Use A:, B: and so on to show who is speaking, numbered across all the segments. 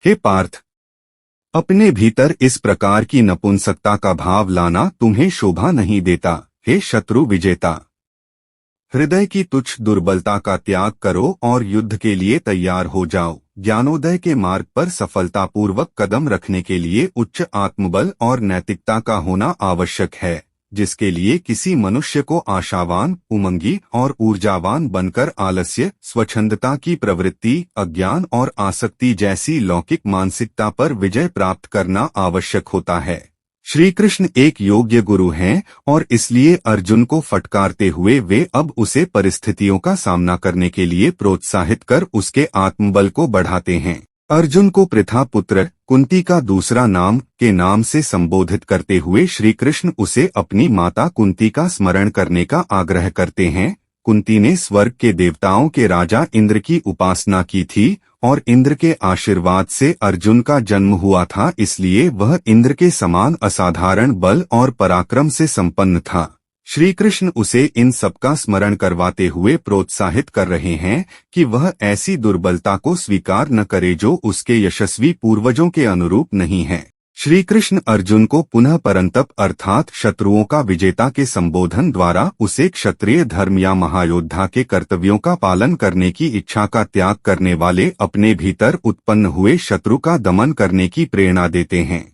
A: हे पार्थ, अपने भीतर इस प्रकार की नपुंसकता का भाव लाना तुम्हें शोभा नहीं देता। हे शत्रु विजेता, हृदय की तुच्छ दुर्बलता का त्याग करो और युद्ध के लिए तैयार हो जाओ। ज्ञानोदय के मार्ग पर सफलतापूर्वक कदम रखने के लिए उच्च आत्मबल और नैतिकता का होना आवश्यक है, जिसके लिए किसी मनुष्य को आशावान, उमंगी और ऊर्जावान बनकर आलस्य, स्वच्छंदता की प्रवृत्ति, अज्ञान और आसक्ति जैसी लौकिक मानसिकता पर विजय प्राप्त करना आवश्यक होता है। श्री कृष्ण एक योग्य गुरु हैं और इसलिए अर्जुन को फटकारते हुए वे अब उसे परिस्थितियों का सामना करने के लिए प्रोत्साहित कर उसके आत्मबल को बढ़ाते हैं। अर्जुन को पृथा पुत्र, कुंती का दूसरा नाम के नाम से संबोधित करते हुए श्री कृष्ण उसे अपनी माता कुंती का स्मरण करने का आग्रह करते हैं। कुंती ने स्वर्ग के देवताओं के राजा इंद्र की उपासना की थी और इंद्र के आशीर्वाद से अर्जुन का जन्म हुआ था, इसलिए वह इंद्र के समान असाधारण बल और पराक्रम से संपन्न था। श्री कृष्ण उसे इन सबका स्मरण करवाते हुए प्रोत्साहित कर रहे हैं कि वह ऐसी दुर्बलता को स्वीकार न करे जो उसके यशस्वी पूर्वजों के अनुरूप नहीं है। श्री कृष्ण अर्जुन को पुनः परंतप अर्थात शत्रुओं का विजेता के संबोधन द्वारा उसे क्षत्रिय धर्म या महायोद्धा के कर्तव्यों का पालन करने की इच्छा का त्याग करने वाले अपने भीतर उत्पन्न हुए शत्रु का दमन करने की प्रेरणा देते हैं।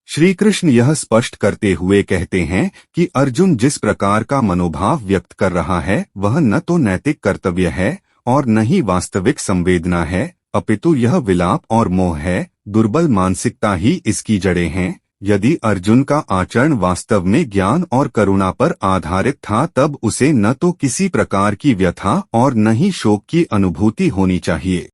A: श्री कृष्ण यह स्पष्ट करते हुए कहते हैं कि अर्जुन जिस प्रकार का मनोभाव व्यक्त कर रहा है वह न तो नैतिक कर्तव्य है और न ही वास्तविक संवेदना है, अपितु यह विलाप और मोह है। दुर्बल मानसिकता ही इसकी जड़ें हैं। यदि अर्जुन का आचरण वास्तव में ज्ञान और करुणा पर आधारित था तब उसे न तो किसी प्रकार की व्यथा और न ही शोक की अनुभूति होनी चाहिए।